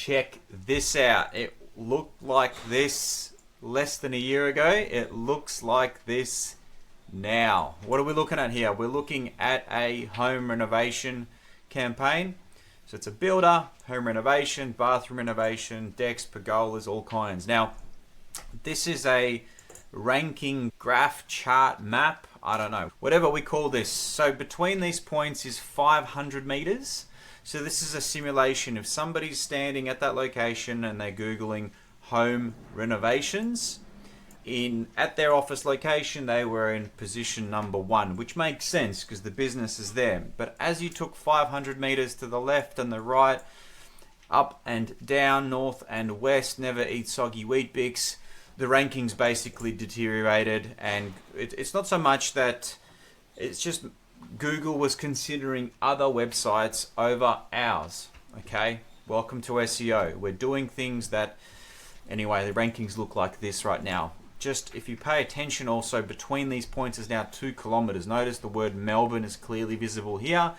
check this out. It looked like this less than a year ago. It looks like this now. What are we looking at here? We're looking at a home renovation campaign. So it's a builder, home renovation, bathroom renovation, decks, pergolas, all kinds. Now, this is a ranking graph chart map. I don't know, whatever we call this. So between these points is 500 meters. So this is a simulation. If somebody's standing at that location and they're Googling home renovations, at their office location, they were in position number 1, which makes sense because the business is there. But as you took 500 meters to the left and the right, up and down, north and west, never eat soggy wheat bix, the rankings basically deteriorated. And it's not so much that, it's just Google was considering other websites over ours. Okay, welcome to SEO. We're doing things that, anyway, the rankings look like this right now. Just if you pay attention also, between these points is now 2 kilometers. Notice the word Melbourne is clearly visible here.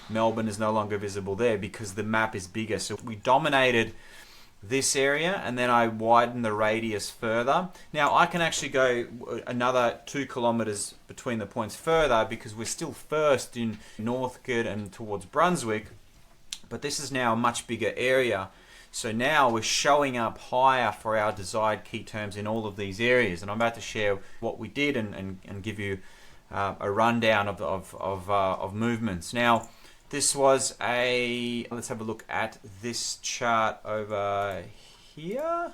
Melbourne is no longer visible there because the map is bigger. So we dominated this area and then I widened the radius further. Now I can actually go another 2 kilometers between the points further because we're still first in Northcote and towards Brunswick, but this is now a much bigger area. So now we're showing up higher for our desired key terms in all of these areas. And I'm about to share what we did and give you a rundown of movements. Now, this was let's have a look at this chart over here.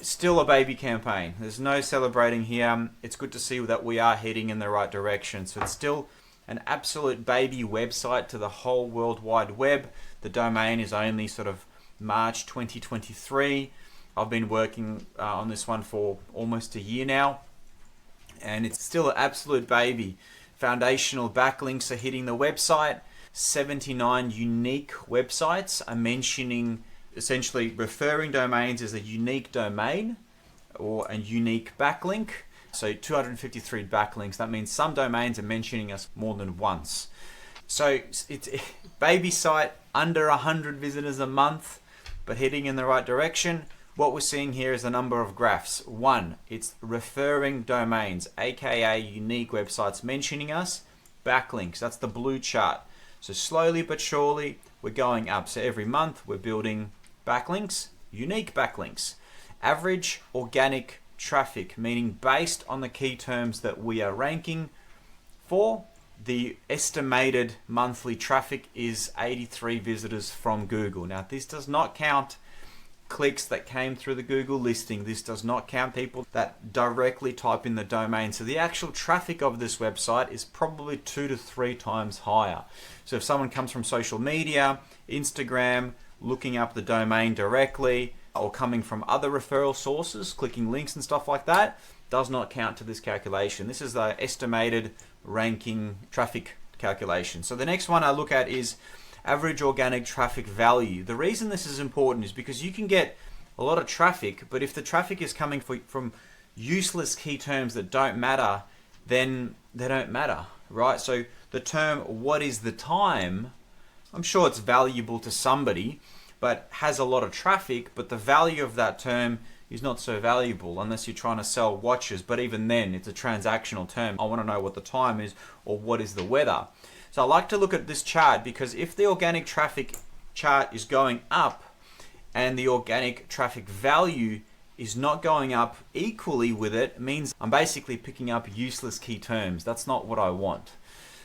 Still a baby campaign. There's no celebrating here. It's good to see that we are heading in the right direction. So it's still an absolute baby website to the whole World Wide Web. The domain is only sort of March 2023. I've been working on this one for almost a year now, and it's still an absolute baby. Foundational backlinks are hitting the website. 79 unique websites are mentioning, essentially referring domains as a unique domain or a unique backlink. So 253 backlinks. That means some domains are mentioning us more than once. So it's a baby site, under 100 visitors a month, but heading in the right direction. What we're seeing here is a number of graphs. 1, it's referring domains, aka unique websites mentioning us. Backlinks, that's the blue chart. So slowly but surely we're going up. So every month we're building backlinks, unique backlinks. Average organic traffic, meaning based on the key terms that we are ranking for, the estimated monthly traffic is 83 visitors from Google. Now, this does not count clicks that came through the Google listing. This does not count people that directly type in the domain. So the actual traffic of this website is probably 2 to 3 times higher. So if someone comes from social media, Instagram, looking up the domain directly, or coming from other referral sources, clicking links and stuff like that, does not count to this calculation. This is the estimated ranking traffic calculation. So the next one I look at is average organic traffic value. The reason this is important is because you can get a lot of traffic, but if the traffic is coming from useless key terms that don't matter, then they don't matter, right? So the term "what is the time," I'm sure it's valuable to somebody, but has a lot of traffic, but the value of that term is not so valuable unless you're trying to sell watches. But even then, it's a transactional term. I want to know what the time is or what is the weather. So I like to look at this chart because if the organic traffic chart is going up and the organic traffic value is not going up equally with it, it means I'm basically picking up useless key terms. That's not what I want.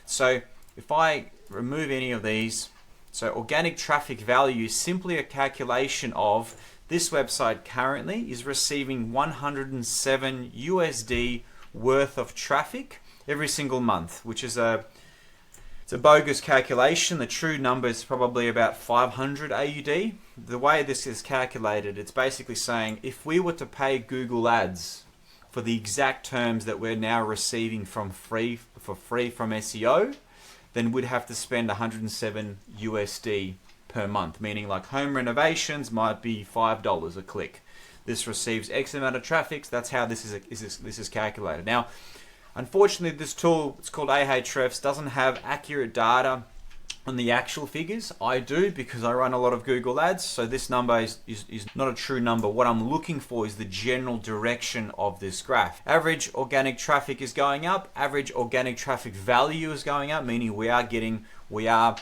So if I remove any of these, so organic traffic value is simply a calculation of this website currently is receiving 107 USD worth of traffic every single month, which is it's a bogus calculation. The true number is probably about 500 AUD. The way this is calculated, it's basically saying if we were to pay Google Ads for the exact terms that we're now receiving for free from SEO, then we'd have to spend 107 USD per month, meaning like home renovations might be $5 a click. This receives X amount of traffic. That's how this is calculated. Now, unfortunately, this tool, it's called Ahrefs, doesn't have accurate data on the actual figures. I do, because I run a lot of Google ads, so this number is not a true number. What I'm looking for is the general direction of this graph. Average organic traffic is going up, average organic traffic value is going up, meaning we are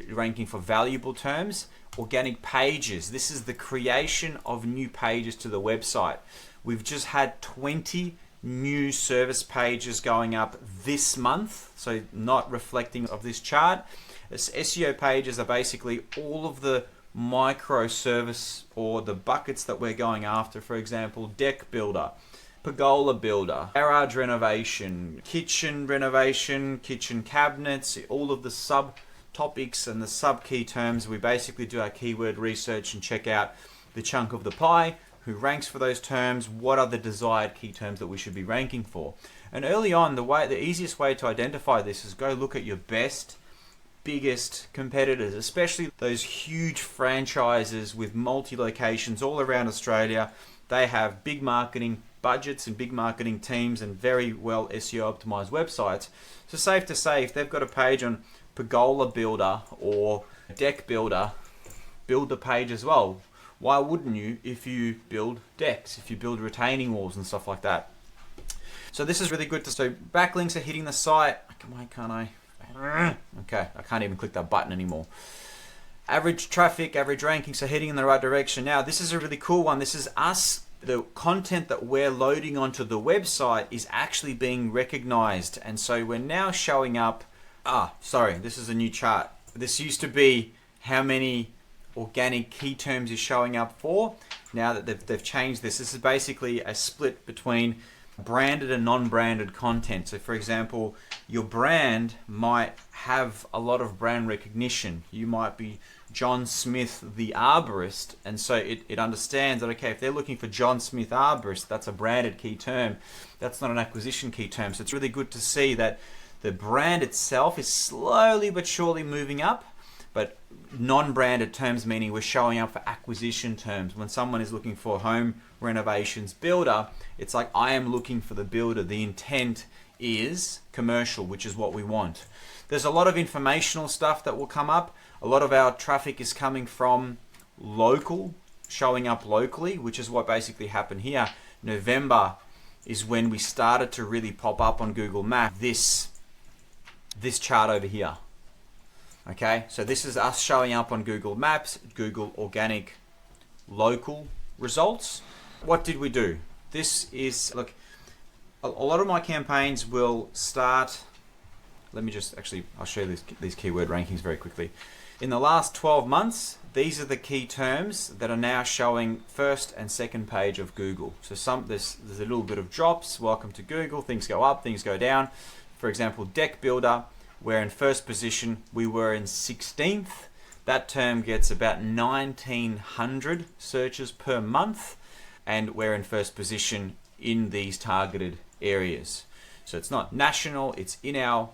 ranking for valuable terms. Organic pages, this is the creation of new pages to the website. We've just had 20 new service pages going up this month, so not reflecting of this chart. SEO pages are basically all of the microservice or the buckets that we're going after. For example, deck builder, pergola builder, garage renovation, kitchen cabinets, all of the subtopics and the sub key terms. We basically do our keyword research and check out the chunk of the pie, who ranks for those terms, what are the desired key terms that we should be ranking for. And early on, the easiest way to identify this is go look at your biggest competitors, especially those huge franchises with multi-locations all around Australia. They have big marketing budgets and big marketing teams and very well SEO optimized websites. So safe to say, if they've got a page on pergola builder or deck builder, build the page as well. Why wouldn't you if you build decks, if you build retaining walls and stuff like that? So this is really good to see. Backlinks are hitting the site. Why can't I? Okay, I can't even click that button anymore. Average traffic, average rankings are heading in the right direction. Now, this is a really cool one. This is us. The content that we're loading onto the website is actually being recognized. And so we're now showing up. This is a new chart. This used to be how many organic key terms is showing up for. Now that they've changed this is basically a split between branded and non-branded content. So for example, your brand might have a lot of brand recognition. You might be John Smith the arborist, and so it understands that, okay, if they're looking for John Smith arborist, that's a branded key term. That's not an acquisition key term. So it's really good to see that the brand itself is slowly but surely moving up. But non-branded terms, meaning we're showing up for acquisition terms. When someone is looking for home renovations builder, it's like, I am looking for the builder. The intent is commercial, which is what we want. There's a lot of informational stuff that will come up. A lot of our traffic is coming from local, showing up locally, which is what basically happened here. November is when we started to really pop up on Google Maps. This chart over here. Okay, so this is us showing up on Google Maps, Google organic local results. What did we do? This is, look, a lot of my campaigns will start, I'll show you these keyword rankings very quickly. In the last 12 months, these are the key terms that are now showing first and second page of Google. So there's a little bit of drops. Welcome to Google. Things go up, things go down. For example, deck builder. We're in first position, we were in 16th. That term gets about 1,900 searches per month, and we're in first position in these targeted areas. So it's not national, it's in our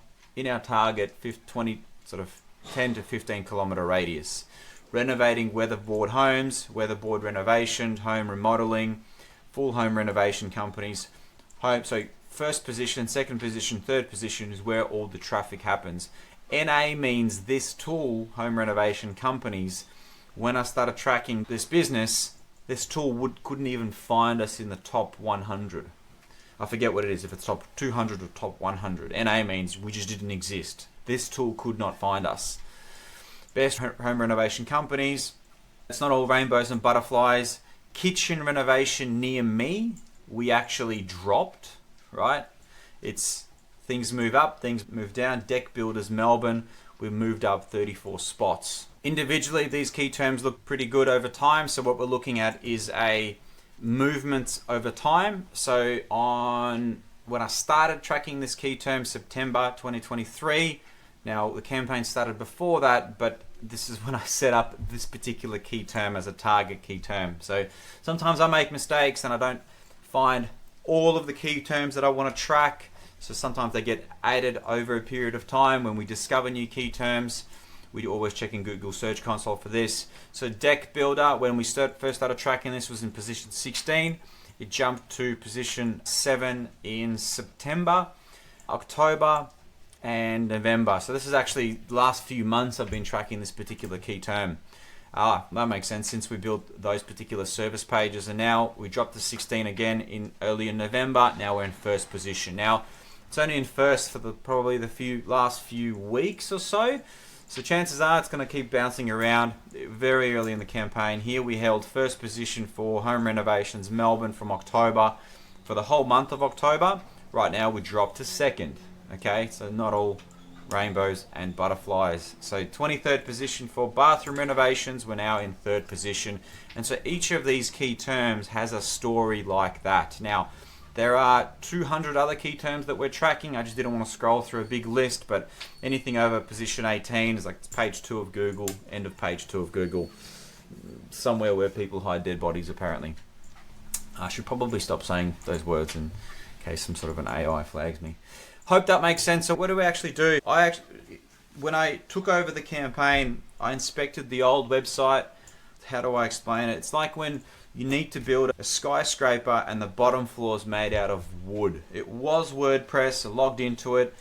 target 20 sort of 10 to 15 kilometer radius. Renovating weatherboard homes, weatherboard renovation, home remodeling, full home renovation companies. So first position, second position, third position is where all the traffic happens. NA means this tool, home renovation companies. When I started tracking this business, this tool couldn't even find us in the top 100. I forget what it is, if it's top 200 or top 100. NA means we just didn't exist. This tool could not find us. Best home renovation companies. It's not all rainbows and butterflies. Kitchen renovation near me, we actually dropped. Right? It's things move up, things move down. Deck builders Melbourne, we've moved up 34 spots. Individually, these key terms look pretty good over time. So what we're looking at is a movement over time. So when I started tracking this key term, September 2023, now the campaign started before that, but this is when I set up this particular key term as a target key term. So sometimes I make mistakes and I don't find all of the key terms that I want to track. So sometimes they get added over a period of time when we discover new key terms. We always check in Google Search Console for this. So deck builder, when we first started tracking this, was in position 16. It jumped to position 7 in September, October, and November. So this is actually the last few months I've been tracking this particular key term. That makes sense since we built those particular service pages, and now we dropped to 16 again in early in November. Now we're in first position. Now it's only in first for probably the last few weeks or so. So chances are it's going to keep bouncing around. Very early in the campaign here, we held first position for home renovations Melbourne from October for the whole month of October. Right now we dropped to second. Okay, so not all rainbows and butterflies. So 23rd position for bathroom renovations, we're now in third position. And so each of these key terms has a story like that. Now there are 200 other key terms that we're tracking. I just didn't want to scroll through a big list, but anything over position 18 is like page 2 of Google, end of page 2 of Google, somewhere where people hide dead bodies apparently. I should probably stop saying those words in case some sort of an AI flags me. Hope that makes sense. So what do we actually do? When I took over the campaign, I inspected the old website. How do I explain it? It's like when you need to build a skyscraper and the bottom floor is made out of wood. It was WordPress, I logged into it.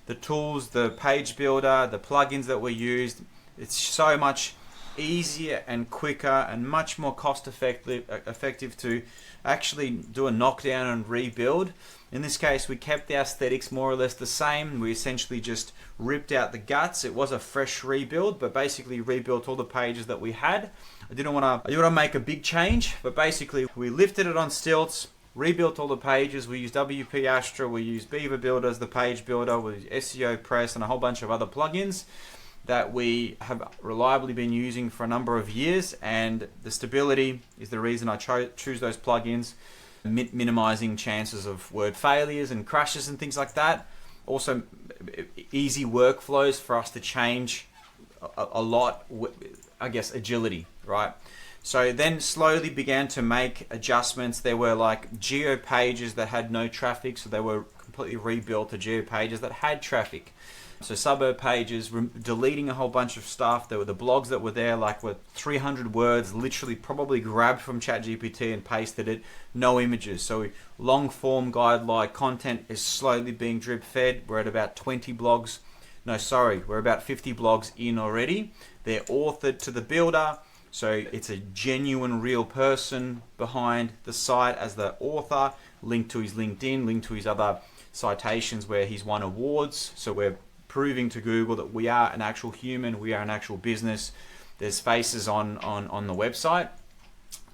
The tools, the page builder, the plugins that were used, it's so much easier and quicker and much more cost effective to actually do a knockdown and rebuild. In this case, we kept the aesthetics more or less the same. We essentially just ripped out the guts. It was a fresh rebuild, but basically rebuilt all the pages that we had. I didn't want to make a big change, but basically we lifted it on stilts, rebuilt all the pages. We used WP Astra, we used Beaver Builder as the page builder, we used SEO Press and a whole bunch of other plugins that we have reliably been using for a number of years, and the stability is the reason I choose those plugins, minimizing chances of word failures and crashes and things like that. Also easy workflows for us to change a lot, I guess agility, right? So then slowly began to make adjustments. There were like geo pages that had no traffic, so they were completely rebuilt to geo pages that had traffic. So suburb pages, deleting a whole bunch of stuff. There were the blogs that were there, like with 300 words, literally probably grabbed from ChatGPT and pasted it, no images. So long form guide-like content is slowly being drip fed. We're at about 20 blogs. No, sorry, we're about 50 blogs in already. They're authored to the builder. So it's a genuine real person behind the site as the author, linked to his LinkedIn, linked to his other citations where he's won awards. So we're proving to Google that we are an actual human, we are an actual business. There's faces on the website.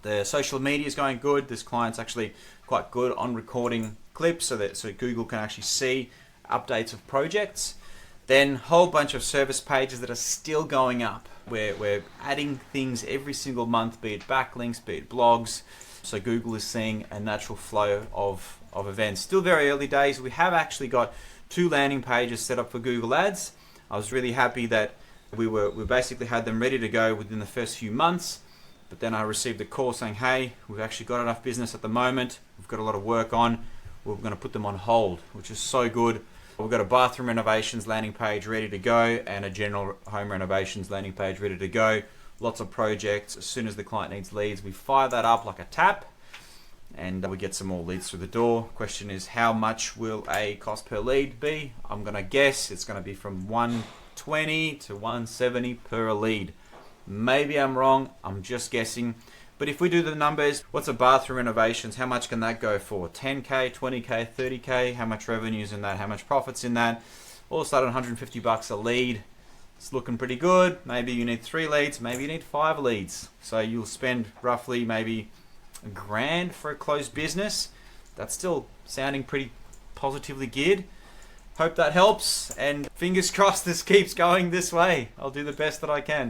The social media is going good. This client's actually quite good on recording clips so Google can actually see updates of projects. Then whole bunch of service pages that are still going up. We're adding things every single month, be it backlinks, be it blogs. So Google is seeing a natural flow of events. Still very early days. We have actually got 2 landing pages set up for Google Ads. I was really happy that we basically had them ready to go within the first few months, but then I received a call saying, hey, we've actually got enough business at the moment, we've got a lot of work on, we're going to put them on hold, which is so good. We've got a bathroom renovations landing page ready to go and a general home renovations landing page ready to go. Lots of projects. As soon as the client needs leads, we fire that up like a tap, and we get some more leads through the door. Question is, how much will a cost per lead be? I'm going to guess it's going to be from 120 to 170 per lead. Maybe I'm wrong, I'm just guessing. But if we do the numbers, what's a bathroom renovations? How much can that go for? 10K, 20K, 30K? How much revenue's in that? How much profit's in that? All of a sudden, 150 bucks a lead. It's looking pretty good. Maybe you need 3 leads, maybe you need 5 leads. So you'll spend roughly maybe $1,000 for a closed business. That's still sounding pretty positively geared. Hope that helps, and fingers crossed this keeps going this way. I'll do the best that I can.